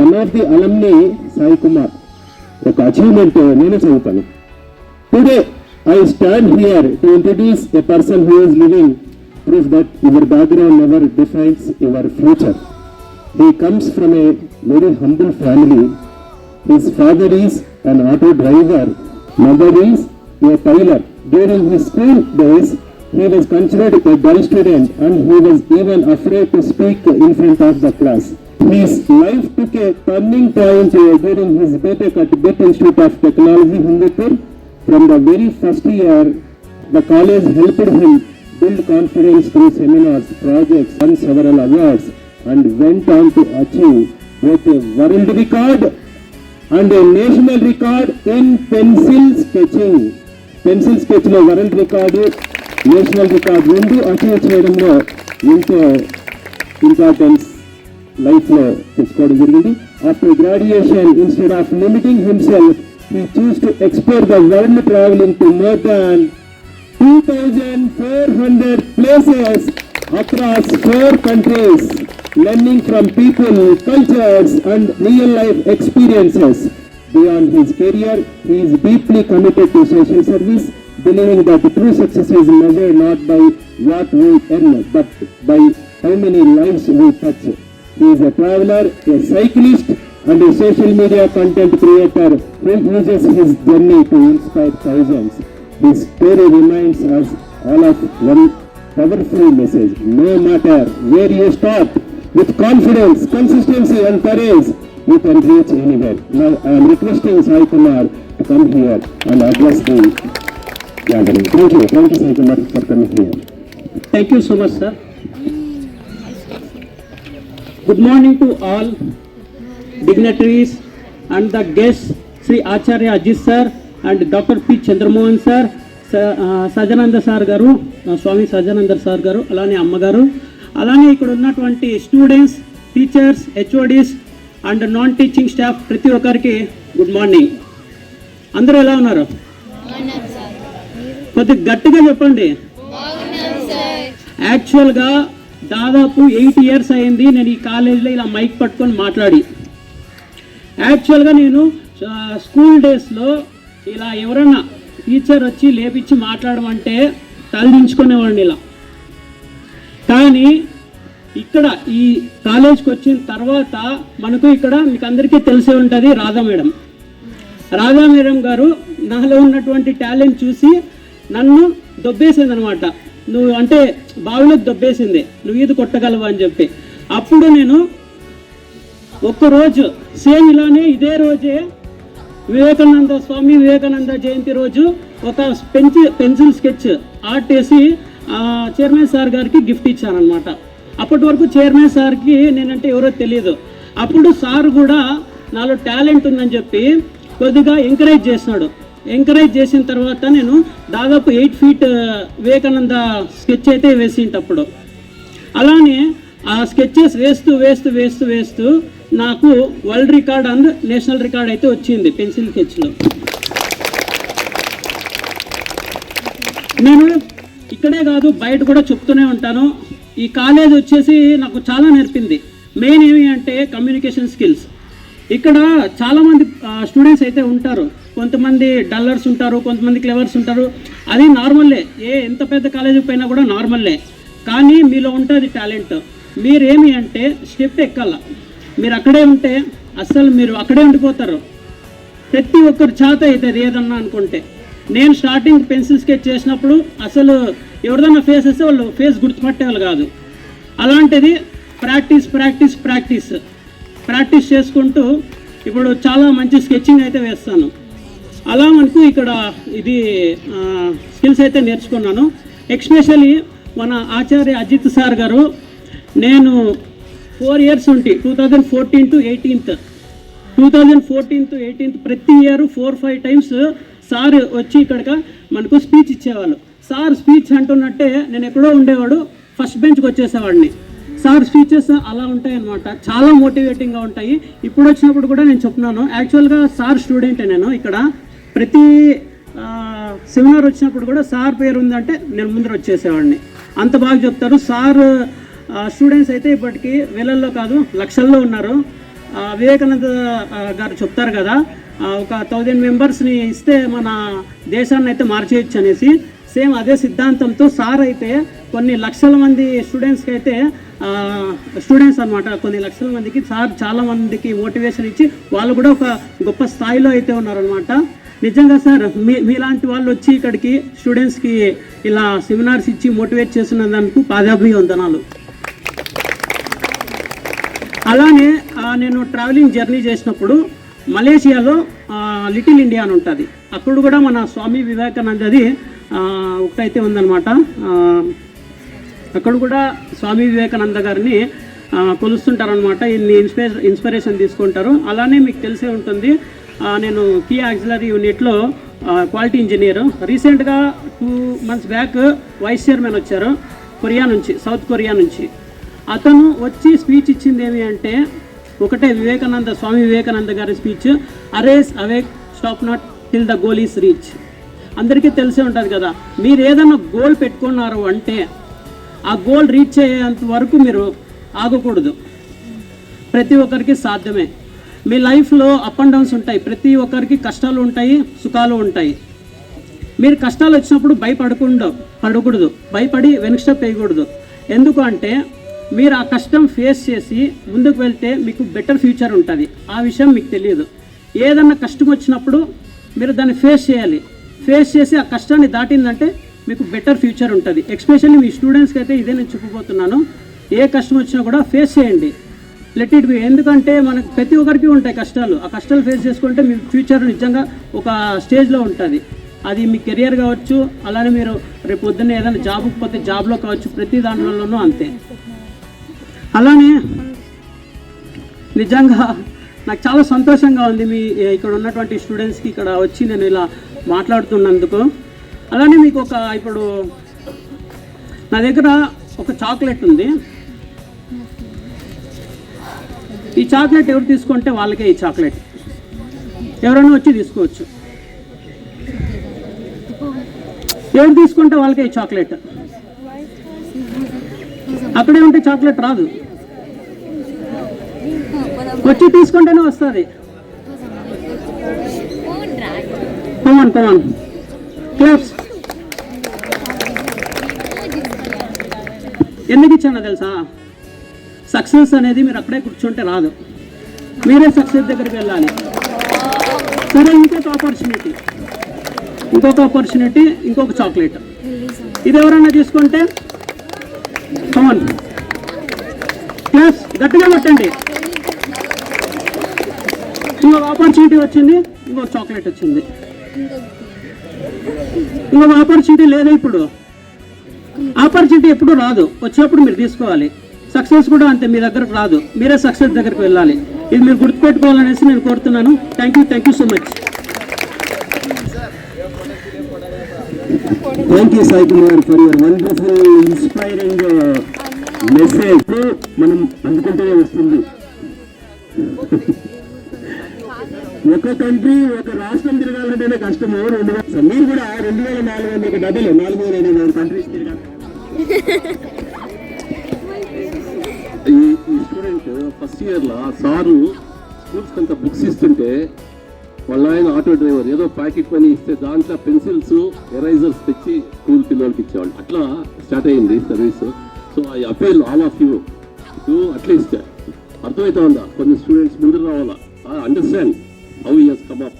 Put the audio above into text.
One of the అలమ్ని Sai Kumar ఒక achievement నేనే చదువుతాను. Today I stand here to introduce a person who is living proof that your background never defines your future. He comes from a very humble family. His father is an auto driver, mother is a tailor. During his school days, he was considered a dull student and he was even afraid to speak in front of the class. His life took a turning point during his BTech at BIT Institute of Technology, Hindupur. From the very first year, the college helped him build confidence through seminars, projects, won several awards, and went on to achieve both a world record and a national record in pencil sketching. Pencil sketch lo world record, national record rendu achieve cheyadamlo into importance life lo techukovam jarigindi. After graduation, instead of limiting himself, he chose to explore the world, traveling to more than 2,400 places across 4 countries, learning from people, cultures, and real-life experiences. Beyond his career, he is deeply committed to social service, believing that true success is measured not by what we earn, but by how many lives we touch. He is a traveler, a cyclist, and a social media content creator who uses his journey to inspire thousands. This story reminds us all of one powerful message. No matter where you start, with confidence, consistency and courage, you can reach anywhere. Now I am requesting Sai Kumar to come here and address the gathering. Thank you Sai Kumar for coming here. Thank you so much, sir. Good morning to all dignitaries and the guests, Sri Acharya Ajit sir and Dr. P. Chandramohan sir, Sajananda sir garu, Swami Sajananda sir garu, alane amma garu, alane ikkada unnatuvanti students, teachers, HODs and non teaching staff prati okkariki good morning. Andaru ela unnaru? కొద్ది గట్టిగా చెప్పండి. యాక్చువల్గా దాదాపు 8 years అయింది నేను ఈ కాలేజీలో ఇలా మైక్ పట్టుకొని మాట్లాడి. యాక్చువల్గా నేను స్కూల్ డేస్లో ఇలా ఎవరన్నా టీచర్ వచ్చి లేపించి మాట్లాడమంటే తలదించుకునేవాడిని ఇలా. కానీ ఇక్కడ ఈ కాలేజ్కి వచ్చిన తర్వాత మనకు ఇక్కడ మీకు అందరికీ తెలిసే ఉంటుంది రాధా మేడం. రాధా మేడం గారు నాలో ఉన్నటువంటి టాలెంట్ చూసి నన్ను దొబ్బేసింది అనమాట. నువ్వు అంటే బావిలో దొబ్బేసింది, నువ్వు ఈదు కొట్టగలవు అని చెప్పి. అప్పుడు నేను ఒక్కరోజు సేమ్ ఇలానే ఇదే రోజే స్వామి వివేకానంద జయంతి రోజు ఒక పెన్సిల్ స్కెచ్ ఆర్ట్ వేసి చైర్మన్ సార్ గారికి గిఫ్ట్ ఇచ్చానమాట. అప్పటి వరకు చైర్మన్ సార్కి నేనంటే ఎవరో తెలియదు. అప్పుడు సార్ కూడా నాలో టాలెంట్ ఉందని చెప్పి కొద్దిగా ఎంకరేజ్ చేసినాడు. ఎంకరేజ్ చేసిన తర్వాత నేను దాదాపు 8 feet వివేకానంద స్కెచ్ అయితే వేసింటప్పుడు. అలానే ఆ స్కెచెస్ వేస్తూ వేస్తూ వేస్తూ వేస్తూ నాకు world record and national record అయితే వచ్చింది పెన్సిల్ స్కెచ్లో. నేను ఇక్కడే కాదు బయట కూడా చెప్తూనే ఉంటాను. ఈ కాలేజ్ వచ్చేసి నాకు చాలా నేర్పింది. మెయిన్ ఏమి అంటే కమ్యూనికేషన్ స్కిల్స్. ఇక్కడ చాలామంది స్టూడెంట్స్ అయితే ఉంటారు. కొంతమంది డల్లర్స్ ఉంటారు, కొంతమంది క్లెవర్స్ ఉంటారు. అది నార్మల్లే, ఎంత పెద్ద కాలేజీకి పోయినా కూడా నార్మల్లే. కానీ మీలో ఉంటుంది టాలెంట్. మీరేమి అంటే స్టెప్ ఎక్కాల. మీరు అక్కడే ఉంటే అస్సలు మీరు అక్కడే ఉండిపోతారు. ప్రతి ఒక్కరు చేత అవుతుంది ఏదన్నా అనుకుంటే. నేను స్టార్టింగ్ పెన్సిల్ స్కెచ్ చేసినప్పుడు అసలు ఎవరిదన్నా ఫేస్ వస్తే వాళ్ళు ఫేస్ గుర్తుపట్టేవాళ్ళు కాదు. అలాంటిది ప్రాక్టీస్ ప్రాక్టీస్ ప్రాక్టీస్ ప్రాక్టీస్ చేసుకుంటూ ఇప్పుడు చాలా మంచి స్కెచింగ్ అయితే వేస్తాను. అలా మనకు ఇక్కడ ఇది స్కిల్స్ అయితే నేర్చుకున్నాను. ఎస్పెషల్లీ మన ఆచార్య అజిత్ సార్ గారు, నేను 4 years ఉంటే 2014 to 18 ప్రతి ఇయర్ 4-5 times సార్ వచ్చి ఇక్కడ మనకు స్పీచ్ ఇచ్చేవాళ్ళు. సార్ స్పీచ్ అంటున్నట్టే నేను ఎక్కడో ఉండేవాడు, ఫస్ట్ బెంచ్కి వచ్చేసేవాడిని. సార్ స్పీచెస్ అలా ఉంటాయి అన్నమాట, చాలా మోటివేటింగ్గా ఉంటాయి. ఇప్పుడు వచ్చినప్పుడు కూడా నేను చెప్తున్నాను, యాక్చువల్గా సార్ స్టూడెంటే. నేను ఇక్కడ ప్రతి సెమినార్ వచ్చినప్పుడు కూడా సార్ పేరు ఉందంటే నేను ముందర వచ్చేసేవాడిని. అంత బాగా చెప్తారు సార్. స్టూడెంట్స్ అయితే ఇప్పటికీ వేలల్లో కాదు లక్షల్లో ఉన్నారు. వివేకానంద గారు చెప్తారు కదా, ఒక 1000 మెంబర్స్ని ఇస్తే మన దేశాన్ని అయితే మార్చేయచ్చు అనేసి. సేమ్ అదే సిద్ధాంతంతో సార్ అయితే కొన్ని లక్షల మంది స్టూడెంట్స్కి అయితే స్టూడెంట్స్ అనమాట, కొన్ని లక్షల మందికి సార్ చాలా మందికి మోటివేషన్ ఇచ్చి వాళ్ళు కూడా ఒక గొప్ప స్థాయిలో అయితే ఉన్నారనమాట. నిజంగా సార్ మీలాంటి వాళ్ళు వచ్చి ఇక్కడికి స్టూడెంట్స్కి ఇలా సెమినార్స్ ఇచ్చి మోటివేట్ చేస్తున్నందుకు పాదాభివందనాలు. అలానే నేను ట్రావెలింగ్ జర్నీ చేసినప్పుడు మలేషియాలో లిటిల్ ఇండియా అని ఉంటుంది. అక్కడ కూడా మన స్వామి వివేకానందది ఒకటైతే ఉందన్నమాట. అక్కడ కూడా స్వామి వివేకానంద గారిని కొలుస్తుంటారనమాట. ఇన్ని ఇన్స్పిరేషన్ తీసుకుంటారు. అలానే మీకు తెలిసే ఉంటుంది, నేను కీ ఆక్సిలరీ యూనిట్లో క్వాలిటీ ఇంజనీర్. రీసెంట్గా 2 months బ్యాక్ వైస్ చైర్మన్ వచ్చారు కొరియా నుంచి, సౌత్ కొరియా నుంచి. అతను వచ్చి స్పీచ్ ఇచ్చింది ఏమి అంటే ఒకటే, స్వామి వివేకానంద గారి speech, arrays awake stop not till the goal is reach. అందరికీ తెలిసే ఉంటుంది కదా, మీరు ఏదైనా గోల్ పెట్టుకున్నారు అంటే ఆ గోల్ రీచ్ అయ్యేంత వరకు మీరు ఆగకూడదు. ప్రతి ఒక్కరికి సాధ్యమే. మీ లైఫ్లో అప్ అండ్ డౌన్స్ ఉంటాయి, ప్రతి ఒక్కరికి కష్టాలు ఉంటాయి, సుఖాలు ఉంటాయి. మీరు కష్టాలు వచ్చినప్పుడు పడకూడదు, భయపడి వెనక్ స్టెప్ వేయకూడదు. ఎందుకు అంటే మీరు ఆ కష్టం ఫేస్ చేసి ముందుకు వెళ్తే మీకు బెటర్ ఫ్యూచర్ ఉంటుంది. ఆ విషయం మీకు తెలియదు. ఏదన్నా కష్టం వచ్చినప్పుడు మీరు దాన్ని ఫేస్ చేయాలి. ఫేస్ చేసి ఆ కష్టాన్ని దాటిందంటే మీకు బెటర్ ఫ్యూచర్ ఉంటుంది. ఎస్పెషల్లీ మీ స్టూడెంట్స్కి అయితే ఇదే నేను చెప్పబోతున్నాను. ఏ కష్టం వచ్చినా కూడా ఫేస్ చేయండి, లెట్ ఇట్ బి. ఎందుకంటే మనకు ప్రతి ఒక్కరికి ఉంటాయి కష్టాలు. ఆ కష్టాలు ఫేస్ చేసుకుంటే మీ ఫ్యూచర్ నిజంగా ఒక స్టేజ్లో ఉంటుంది. అది మీ కెరియర్ కావచ్చు, అలానే మీరు రేపు పొద్దున్న ఏదైనా జాబ్కి పోతే జాబ్లో కావచ్చు, ప్రతి దాంట్లోనూ అంతే. అలానే నిజంగా నాకు చాలా సంతోషంగా ఉంది మీ ఇక్కడ ఉన్నటువంటి స్టూడెంట్స్కి ఇక్కడ వచ్చి నేను ఇలా మాట్లాడుతున్నందుకు. అలానే మీకు ఇప్పుడు నా దగ్గర ఒక చాక్లెట్ ఉంది. ఈ చాక్లెట్ ఎవరు తీసుకుంటే వాళ్ళకే ఈ చాక్లెట్, ఎవరైనా వచ్చి తీసుకోవచ్చు. ఎవరు తీసుకుంటే వాళ్ళకే ఈ చాక్లెట్. అక్కడే ఉంటే చాక్లెట్ రాదు, వచ్చి తీసుకుంటేనే వస్తుంది. కమాన్ క్లాప్స్. ఎందుకు ఇచ్చానో తెలుసా? సక్సెస్ అనేది మీరు అక్కడే కూర్చుంటే రాదు, మీరే సక్సెస్ దగ్గరికి వెళ్ళాలి. సరే, ఇంకొక ఆపర్చునిటీ, ఇంకొక చాక్లెట్. ఇది ఎవరైనా తీసుకుంటే కమాన్ క్లాప్స్, గట్టిగా పెట్టండి. ఇంకొక ఆపర్చునిటీ వచ్చింది, ఇంకొక చాక్లెట్ వచ్చింది. ఇంకొక ఆపర్చునిటీ లేదా? ఇప్పుడు ఆపర్చునిటీ ఎప్పుడు రాదు, వచ్చినప్పుడు మీరు తీసుకోవాలి. సక్సెస్ కూడా అంతే, మీ దగ్గరకు రాదు, మీరే సక్సెస్ దగ్గరికి వెళ్ళాలి. ఇది మీరు గుర్తుపెట్టుకోవాలనేసి నేను కోరుతున్నాను. Thank you so much. Thank you Sai Kumar for your wonderful inspiring message. మనం అందుకుంటూనే వస్తుంది. ఒక కంట్రీ, ఒక రాష్ట్రం తిరగాలంటేనే కష్టము. మీరు కూడా 2400 కంట్రీస్ తిరగాలి. ఈ స్టూడెంట్ ఫస్ట్ ఇయర్లో సారు స్కూల్స్ అంతా బుక్స్ ఇస్తుంటే వాళ్ళ ఆయన ఆటో డ్రైవర్ ఏదో ప్యాకెట్ పని ఇస్తే దాంట్లో పెన్సిల్స్, ఎరైజర్స్ తెచ్చి స్కూల్ పిల్లలకి ఇచ్చేవాళ్ళు. అట్లా స్టార్ట్ అయింది service. So I appeal all of you to at least అర్థమవుతా ఉందా, కొన్ని స్టూడెంట్స్ ముందు రావాలా, understand how he has come up.